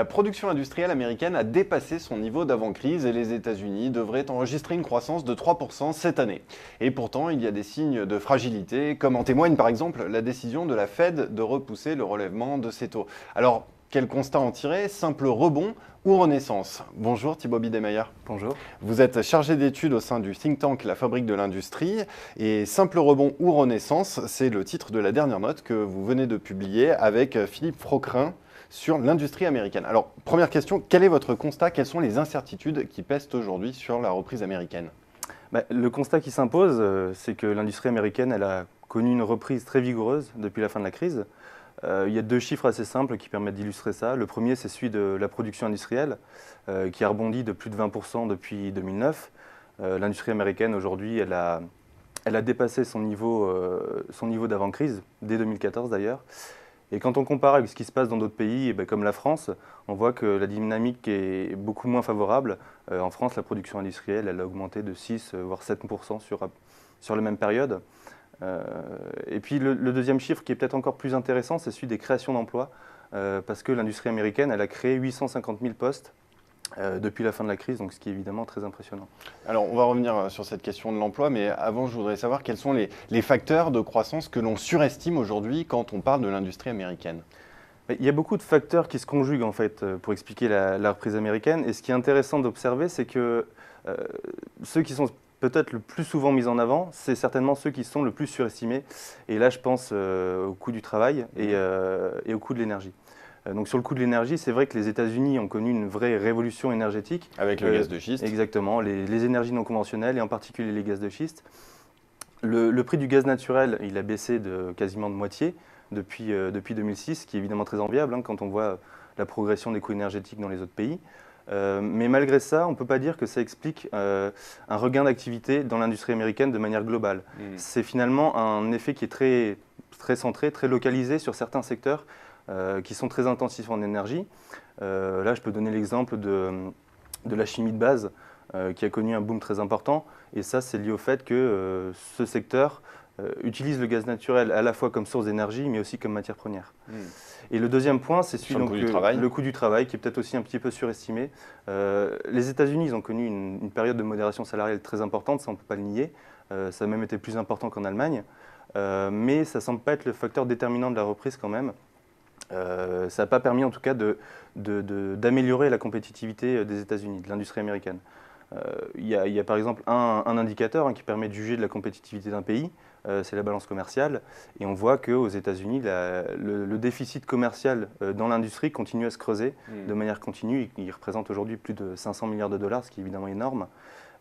La production industrielle américaine a dépassé son niveau d'avant-crise et les États-Unis devraient enregistrer une croissance de 3% cette année. Et pourtant, il y a des signes de fragilité, comme en témoigne par exemple la décision de la Fed de repousser le relèvement de ses taux. Alors, quel constat en tirer? Simple rebond ou renaissance? Bonjour Thibaut Bidemeyer. Bonjour. Vous êtes chargé d'études au sein du think tank La Fabrique de l'Industrie. Et Simple rebond ou renaissance, c'est le titre de la dernière note que vous venez de publier avec Philippe Froquerin sur l'industrie américaine. Alors, première question, quel est votre constat? Quelles sont les incertitudes qui pèsent aujourd'hui sur la reprise américaine? Le constat qui s'impose, c'est que l'industrie américaine elle a connu une reprise très vigoureuse depuis la fin de la crise. Il y a deux chiffres assez simples qui permettent d'illustrer ça. Le premier, c'est celui de la production industrielle, qui a rebondi de plus de 20% depuis 2009. L'industrie américaine, aujourd'hui, elle a dépassé son niveau d'avant-crise, dès 2014 d'ailleurs. Et quand on compare avec ce qui se passe dans d'autres pays, comme la France, on voit que la dynamique est beaucoup moins favorable. En France, la production industrielle elle a augmenté de 6 voire 7% sur la même période. Et puis le deuxième chiffre qui est peut-être encore plus intéressant, c'est celui des créations d'emplois, parce que l'industrie américaine elle a créé 850 000 postes depuis la fin de la crise, donc ce qui est évidemment très impressionnant. Alors, on va revenir sur cette question de l'emploi, mais avant, je voudrais savoir quels sont les facteurs de croissance que l'on surestime aujourd'hui quand on parle de l'industrie américaine. Il y a beaucoup de facteurs qui se conjuguent en fait pour expliquer la reprise américaine. Et ce qui est intéressant d'observer, c'est que ceux qui sont peut-être le plus souvent mis en avant, c'est certainement ceux qui sont le plus surestimés. Et là, je pense au coût du travail et au coût de l'énergie. Donc sur le coût de l'énergie, c'est vrai que les États-Unis ont connu une vraie révolution énergétique. Avec le gaz de schiste. Exactement, les énergies non conventionnelles et en particulier les gaz de schiste. Le prix du gaz naturel, il a baissé quasiment de moitié depuis 2006, ce qui est évidemment très enviable quand on voit la progression des coûts énergétiques dans les autres pays. Mais malgré ça, on ne peut pas dire que ça explique un regain d'activité dans l'industrie américaine de manière globale. C'est finalement un effet qui est très, très centré, très localisé sur certains secteurs qui sont très intensifs en énergie. Là, je peux donner l'exemple de la chimie de base qui a connu un boom très important. Et ça, c'est lié au fait que ce secteur utilise le gaz naturel à la fois comme source d'énergie, mais aussi comme matière première. Et le deuxième point, c'est celui le coût du travail, qui est peut-être aussi un petit peu surestimé. Les États-Unis, ils ont connu une période de modération salariale très importante, ça on ne peut pas le nier. Ça a même été plus important qu'en Allemagne. Mais ça ne semble pas être le facteur déterminant de la reprise quand même. Ça n'a pas permis en tout cas d'améliorer la compétitivité des États-Unis, de l'industrie américaine. Il y a par exemple un indicateur qui permet de juger de la compétitivité d'un pays, c'est la balance commerciale. Et on voit qu'aux États-Unis, le déficit commercial dans l'industrie continue à se creuser de manière continue. Il représente aujourd'hui plus de 500 milliards de dollars, ce qui est évidemment énorme.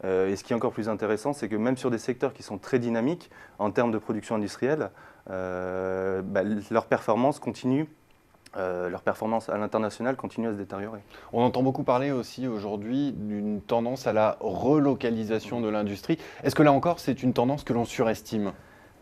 Et ce qui est encore plus intéressant, c'est que même sur des secteurs qui sont très dynamiques en termes de production industrielle, leur performance continue. Leur performance à l'international continue à se détériorer. On entend beaucoup parler aussi aujourd'hui d'une tendance à la relocalisation de l'industrie. Est-ce que là encore, c'est une tendance que l'on surestime?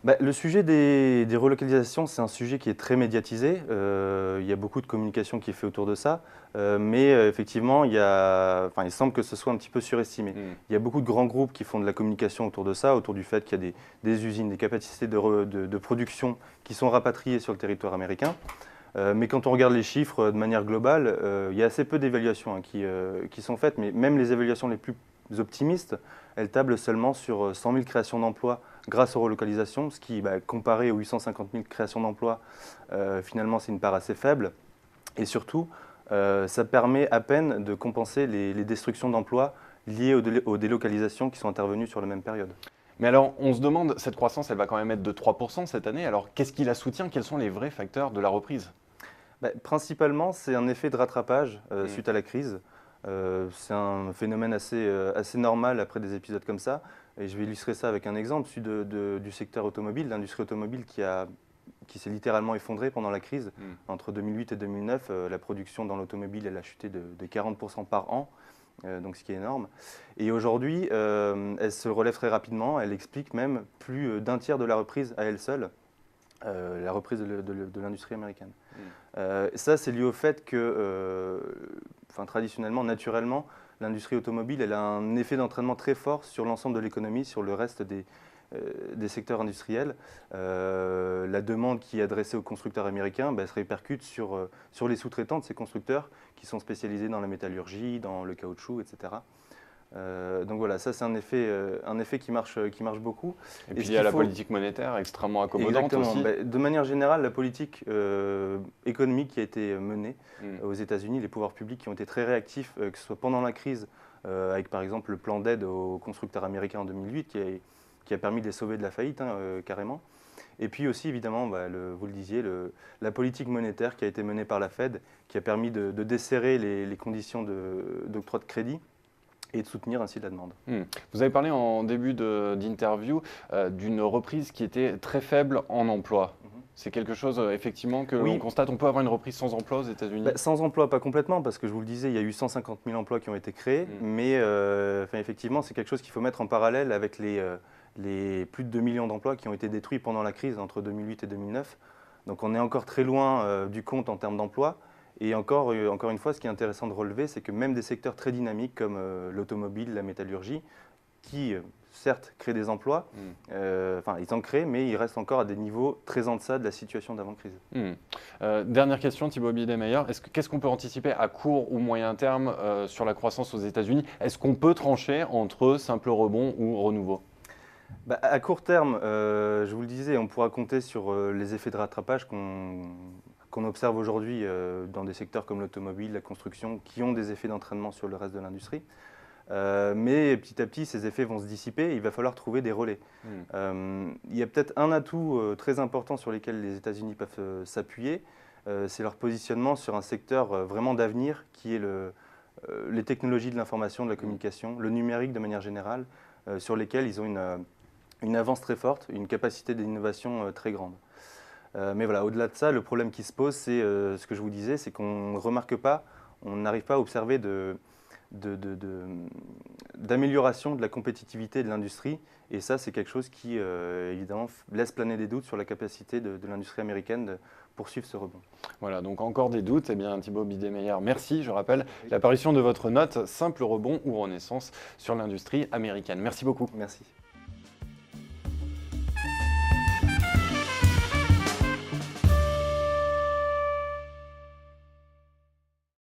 Le sujet des relocalisations, c'est un sujet qui est très médiatisé. Il y a beaucoup de communication qui est fait autour de ça. Mais effectivement, il semble que ce soit un petit peu surestimé. Il y a beaucoup de grands groupes qui font de la communication autour de ça, autour du fait qu'il y a des usines, des capacités de production qui sont rapatriées sur le territoire américain. Mais quand on regarde les chiffres de manière globale, il y a assez peu d'évaluations qui sont faites, mais même les évaluations les plus optimistes, elles tablent seulement sur 100 000 créations d'emplois grâce aux relocalisations, ce qui, comparé aux 850 000 créations d'emplois, finalement c'est une part assez faible. Et surtout, ça permet à peine de compenser les destructions d'emplois liées aux délocalisations qui sont intervenues sur la même période. Mais alors, on se demande, cette croissance, elle va quand même être de 3% cette année. Alors, qu'est-ce qui la soutient? Quels sont les vrais facteurs de la reprise? Principalement, c'est un effet de rattrapage suite à la crise. C'est un phénomène assez normal après des épisodes comme ça. Et je vais illustrer ça avec un exemple, celui du secteur automobile, l'industrie automobile qui s'est littéralement effondrée pendant la crise. Entre 2008 et 2009, la production dans l'automobile elle a chuté de 40% par an. Donc ce qui est énorme. Et aujourd'hui, elle se relève très rapidement, elle explique même plus d'un tiers de la reprise à elle seule, la reprise de l'industrie américaine. Ça, c'est lié au fait que, traditionnellement, naturellement, l'industrie automobile elle a un effet d'entraînement très fort sur l'ensemble de l'économie, sur le reste des secteurs industriels, la demande qui est adressée aux constructeurs américains se répercute sur les sous-traitants de ces constructeurs qui sont spécialisés dans la métallurgie, dans le caoutchouc, etc. Donc voilà, ça c'est un effet qui marche beaucoup. Et puis il y a la politique monétaire extrêmement accommodante aussi. De manière générale, la politique économique qui a été menée aux États-Unis, les pouvoirs publics qui ont été très réactifs, que ce soit pendant la crise, avec par exemple le plan d'aide aux constructeurs américains en 2008 qui a permis de les sauver de la faillite carrément. Et puis aussi évidemment, vous le disiez, la politique monétaire qui a été menée par la Fed, qui a permis de desserrer les conditions d'octroi de crédit et de soutenir ainsi la demande. Vous avez parlé en début d'interview d'une reprise qui était très faible en emploi. C'est quelque chose effectivement que l'on constate. On peut avoir une reprise sans emploi aux États-Unis? Sans emploi, pas complètement, parce que je vous le disais, il y a eu 150 000 emplois qui ont été créés, mais effectivement, c'est quelque chose qu'il faut mettre en parallèle avec les plus de 2 millions d'emplois qui ont été détruits pendant la crise entre 2008 et 2009. Donc on est encore très loin du compte en termes d'emploi. Et encore une fois, ce qui est intéressant de relever, c'est que même des secteurs très dynamiques comme l'automobile, la métallurgie, qui certes créent des emplois, ils en créent, mais ils restent encore à des niveaux très en deçà de la situation d'avant-crise. Dernière question, Thibaut Biedermeier, qu'est-ce qu'on peut anticiper à court ou moyen terme sur la croissance aux États-Unis? Est-ce qu'on peut trancher entre simple rebond ou renouveau? À court terme, je vous le disais, on pourra compter sur les effets de rattrapage qu'on observe aujourd'hui dans des secteurs comme l'automobile, la construction, qui ont des effets d'entraînement sur le reste de l'industrie. Mais petit à petit, ces effets vont se dissiper et il va falloir trouver des relais. Il y a peut-être un atout très important sur lequel les États-Unis peuvent s'appuyer, c'est leur positionnement sur un secteur vraiment d'avenir qui est les technologies de l'information, de la communication, le numérique de manière générale, sur lesquels ils ont une avance très forte, une capacité d'innovation très grande. Mais voilà, au-delà de ça, le problème qui se pose, c'est ce que je vous disais, c'est qu'on ne remarque pas, on n'arrive pas à observer d'amélioration de la compétitivité de l'industrie. Et ça, c'est quelque chose qui, évidemment, laisse planer des doutes sur la capacité de l'industrie américaine de poursuivre ce rebond. Voilà, donc encore des doutes. Eh bien, Thibaut Biedermeier, merci. Je rappelle l'apparition de votre note « Simple rebond ou renaissance » sur l'industrie américaine. Merci beaucoup. Merci.